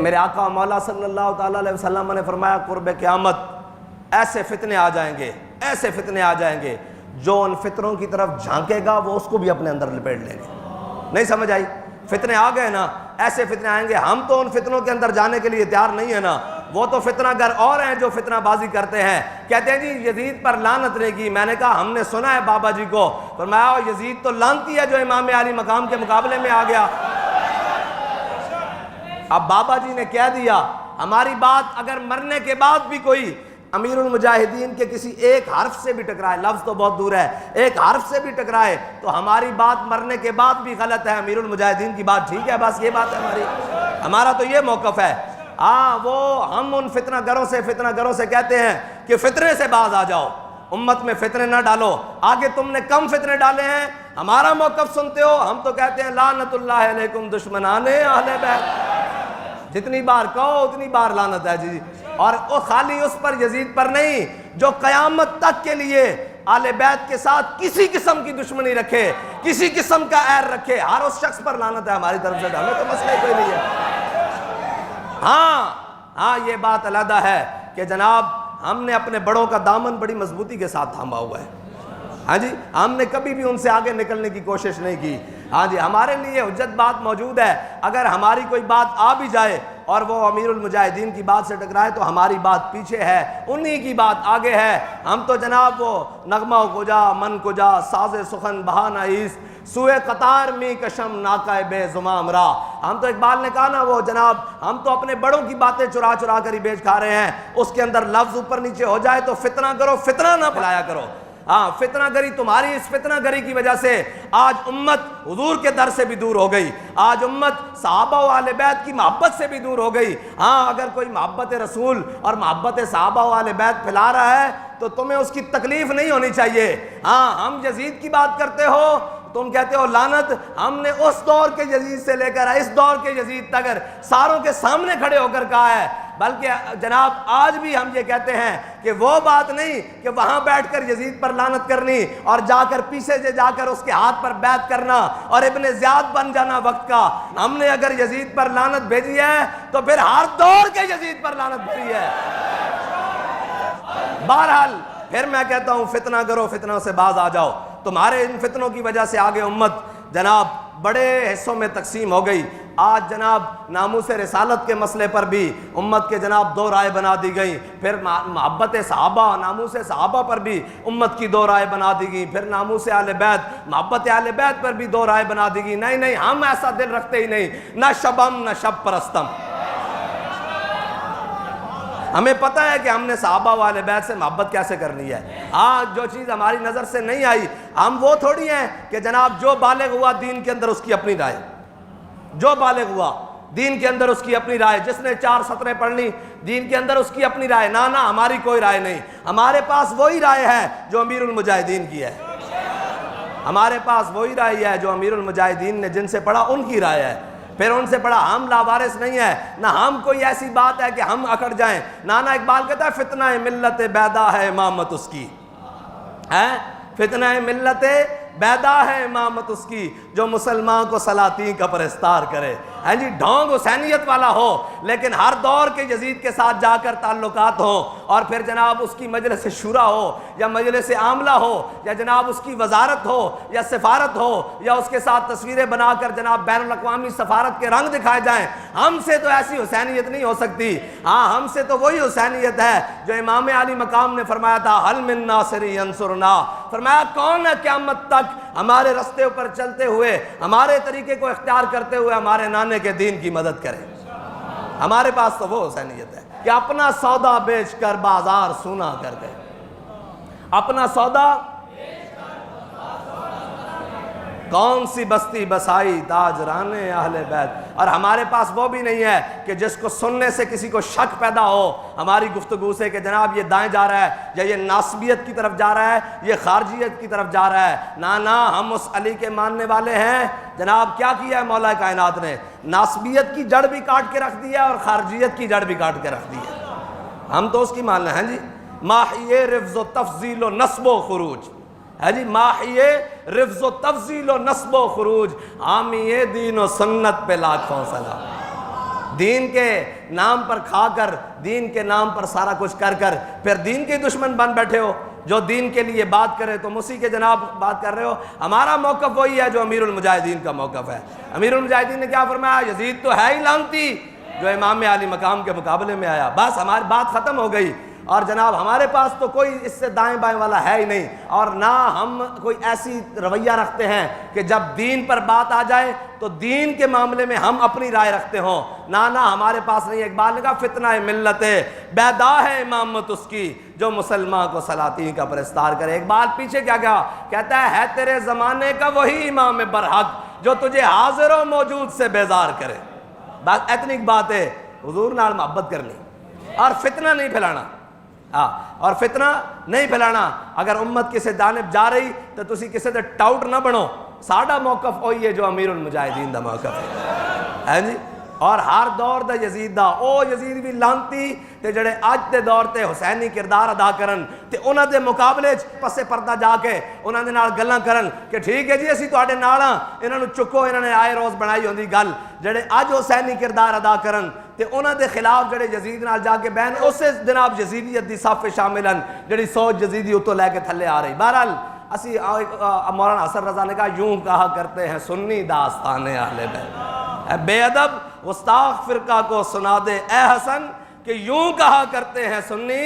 میرے آقا مولا صلی اللہ تعالیٰ علیہ وسلم نے فرمایا قرب قیامت ایسے فتنے آ جائیں گے، ایسے فتنے آ جائیں گے، جو ان فتنوں کی طرف جھانکے گا وہ اس کو بھی اپنے اندر لپیٹ لیں گے۔ نہیں سمجھ آئی؟ فتنے آ گئے نا، ایسے فتنے آئیں گے، ہم تو ان فتنوں کے اندر جانے کے لیے تیار نہیں ہے نا، وہ تو فتنہ گر اور ہیں جو فتنہ بازی کرتے ہیں، کہتے ہیں جی یزید پر لعنت نے کی۔ میں نے کہا ہم نے سنا ہے بابا جی کو، فرمایا یزید تو لعنتی ہے جو امام علی مقام کے مقابلے میں آ گیا۔ اب بابا جی نے کہہ دیا، ہماری بات اگر مرنے کے بعد بھی کوئی امیر المجاہدین کے کسی ایک حرف سے بھی ٹکرائے، لفظ تو بہت دور ہے، ایک حرف سے بھی ٹکرائے تو ہماری بات مرنے کے بعد بھی غلط ہے، امیر المجاہدین کی بات ٹھیک ہے، بس یہ بات ہے ہمارا تو یہ موقف ہے۔ ہاں وہ ہم ان فتنہ گروں سے کہتے ہیں کہ فتنے سے باز آ جاؤ، امت میں فتنے نہ ڈالو، آگے تم نے کم فتنے ڈالے ہیں، ہمارا موقف سنتے ہو، ہم تو کہتے ہیں لعنت اللہ علیکم دشمنان اہل بیت، جتنی بار کہو اتنی بار لعنت ہے جی۔ اور وہ خالی اس پر یزید پر نہیں، جو قیامت تک کے لیے آل بیت کے ساتھ کسی قسم کی دشمنی رکھے، کسی قسم کا عیر رکھے، ہر اس شخص پر لعنت ہے ہماری طرف سے، ہمیں تو مسئلہ کوئی نہیں ہے۔ ہاں یہ بات علیحدہ ہے کہ جناب ہم نے اپنے بڑوں کا دامن بڑی مضبوطی کے ساتھ تھاما ہوا ہے، ہاں جی، ہم نے کبھی بھی ان سے آگے نکلنے کی کوشش نہیں کی۔ ہاں جی، ہمارے لیے حجت بات موجود ہے، اگر ہماری کوئی بات آ بھی جائے اور وہ امیر المجاہدین کی بات سے ٹکرائے تو ہماری بات پیچھے ہے، انہی کی بات آگے ہے۔ ہم تو جناب وہ نغمہ کجا من کجا ساز سخن بہانہ ایس سوئے قطار می کشم ناکہ بے زمام را، ہم تو اقبال نے کہا نا وہ جناب ہم تو اپنے بڑوں کی باتیں چرا چرا کر ہی بیچ کھا رہے ہیں، اس کے اندر لفظ اوپر نیچے ہو جائے تو فتنہ کرو، فتنہ نہ پھیلایا کرو۔ ہاں فتنہ گری، تمہاری اس فتنہ گری کی وجہ سے آج امت حضور کے در سے بھی دور ہو گئی، آج امت صحابہ و اہل بیت کی محبت سے بھی دور ہو گئی۔ ہاں اگر کوئی محبت رسول اور محبت صحابہ و اہل بیت پھیلا رہا ہے تو تمہیں اس کی تکلیف نہیں ہونی چاہیے۔ ہاں ہم یزید کی بات کرتے ہو، تم کہتے ہو لعنت، ہم نے اس دور کے یزید سے لے کر اس دور کے یزید تک ساروں کے سامنے کھڑے ہو کر کہا ہے، بلکہ جناب آج بھی ہم یہ کہتے ہیں کہ وہ بات نہیں کہ وہاں بیٹھ کر یزید پر لعنت کرنی اور جا کر پیچھے سے جا کر اس کے ہاتھ پر بیعت کرنا اور ابن زیاد بن جانا وقت کا۔ ہم نے اگر یزید پر لعنت بھیجی ہے تو پھر ہر دور کے یزید پر لعنت بھیجی ہے۔ بہرحال پھر میں کہتا ہوں فتنہ کرو، فتنوں سے باز آ جاؤ۔ تمہارے ان فتنوں کی وجہ سے آگے امت جناب بڑے حصوں میں تقسیم ہو گئی۔ آج جناب ناموس رسالت کے مسئلے پر بھی امت کے جناب دو رائے بنا دی گئی، پھر محبت صحابہ ناموس صحابہ پر بھی امت کی دو رائے بنا دی گئی، پھر ناموس اہل بیت محبت اہل بیت پر بھی دو رائے بنا دی گئی۔ نہیں ہم ایسا دل رکھتے ہی نہیں، نہ شبم نہ شب پرستم۔ ہمیں پتہ ہے کہ ہم نے صحابہ و اہل بیت سے محبت کیسے کرنی ہے۔ آج جو چیز ہماری نظر سے نہیں آئی، ہم وہ تھوڑی ہیں کہ جناب جو بالغ ہوا دین کے اندر اس کی اپنی رائے، جو بالغ ہوا دین کے اندر اس کی اپنی رائے، جس نے 4 سطریں پڑھ لی دین کے اندر اس کی اپنی رائے۔ نہ ہماری کوئی رائے نہیں، ہمارے پاس وہی رائے ہے جو امیر المجاہدین کی ہے، ہمارے پاس وہی رائے ہے جو امیر المجاہدین نے جن سے پڑھا ان کی رائے ہے، پھر ان سے پڑھا۔ ہم لاوارث نہیں ہے، نہ ہم کوئی ایسی بات ہے کہ ہم اکڑ جائیں۔ نانا اقبال کہتا ہے فتنہ ملت بیدا ہے امامت اس کی، فتنہ ملت بیدا ہے امامت اس کی، جو مسلمان کو سلاطین کا پرستار کرے۔ ہاں جی، ڈھونگ حسینیت والا ہو لیکن ہر دور کے یزید کے ساتھ جا کر تعلقات ہوں، اور پھر جناب اس کی مجلس شورا ہو یا مجلس عاملہ ہو یا جناب اس کی وزارت ہو یا سفارت ہو یا اس کے ساتھ تصویریں بنا کر جناب بین الاقوامی سفارت کے رنگ دکھائے جائیں۔ ہم سے تو ایسی حسینیت نہیں ہو سکتی۔ ہاں ہم سے تو وہی حسینیت ہے جو امام علی مقام نے فرمایا تھا، حل من ناصر ینصرنا، فرمایا کون ہے قیامت تک ہمارے رستے پر چلتے ہوئے، ہمارے طریقے کو اختیار کرتے ہوئے ہمارے نانے کے دین کی مدد کرے۔ ہمارے پاس تو وہ حسینیت ہے کہ اپنا سودا بیچ کر بازار سونا کر گئے، اپنا سودا کون سی بستی بسائی تاجران اہل بیت۔ اور ہمارے پاس وہ بھی نہیں ہے کہ جس کو سننے سے کسی کو شک پیدا ہو ہماری گفتگو سے کہ جناب یہ دائیں جا رہا ہے یا یہ ناسبیت کی طرف جا رہا ہے، یہ خارجیت کی طرف جا رہا ہے۔ نہ ہم اس علی کے ماننے والے ہیں۔ جناب کیا کیا ہے مولا کائنات نے؟ ناسبیت کی جڑ بھی کاٹ کے رکھ دی ہے اور خارجیت کی جڑ بھی کاٹ کے رکھ دی ہے۔ ہم تو اس کی ماننا ہے جی، ماحیے رفض و تفضیل و نصب و خروج ہے جی، ماحیے رفض و تفضیل و نصب و خروج، حامی دین و سنت پہ لاکھوں سلام۔ دین کے نام پر کھا کر، دین کے نام پر سارا کچھ کر کر پھر دین کے دشمن بن بیٹھے ہو۔ جو دین کے لیے بات کرے تو اسی کے جناب بات کر رہے ہو۔ ہمارا موقف وہی ہے جو امیر المجاہدین کا موقف ہے۔ امیر المجاہدین نے کیا فرمایا؟ یزید تو ہے ہی لعنتی جو امام علی مقام کے مقابلے میں آیا۔ بس ہماری بات ختم ہو گئی، اور جناب ہمارے پاس تو کوئی اس سے دائیں بائیں والا ہے ہی نہیں، اور نہ ہم کوئی ایسی رویہ رکھتے ہیں کہ جب دین پر بات آ جائے تو دین کے معاملے میں ہم اپنی رائے رکھتے ہوں۔ نہ ہمارے پاس نہیں۔ اقبال نے کہا فتنہ ملت بیدا ہے امامت اس کی جو مسلمان کو سلاطین کا پرستار کرے۔ اقبال پیچھے کیا کہتا ہے تیرے زمانے کا وہی امام برحق جو تجھے حاضر و موجود سے بیزار کرے۔ بات اتنی بات ہے، حضور نال محبت کرنی اور فتنہ نہیں پھیلانا، اور فتنہ نہیں پھیلانا۔ اگر امت کسی جانب جا رہی تو تسی کسی دے ٹاؤٹ نہ بنو۔ ساڈا موقف وہی ہے جو امیر المجاہدین دا موقف ہے جی۔ اور ہر دور دا یزید دا، او یزید بھی لانتی تے جڑے اج دے دور تے حسینی کردار ادا کرن تے انہاں دے مقابلے چ پسے پردہ جا کے انہاں دے نال گلاں کرن کہ ٹھیک ہے جی اسی تواڈے نال ہاں، انہاں نوں چکو، انہاں نے آئے روز بنائی ہوندی گل۔ جڑے اج حسینی کردار ادا کرن تے انہاں دے خلاف جڑے یزید نال جا کے بہن، اسے جناب یزیدیت دی صف شامل ہیں جڑی سوچ یزیدی اتوں لے کے تھلے آ رہی۔ بہرحال اسی مولانا حسن رضا نے کہا یوں کہا کرتے ہیں سنی داستان اہل بیت، اے بے ادب گستاخ فرقہ کو سنا دے اے حسن کہ یوں کہا کرتے ہیں سنی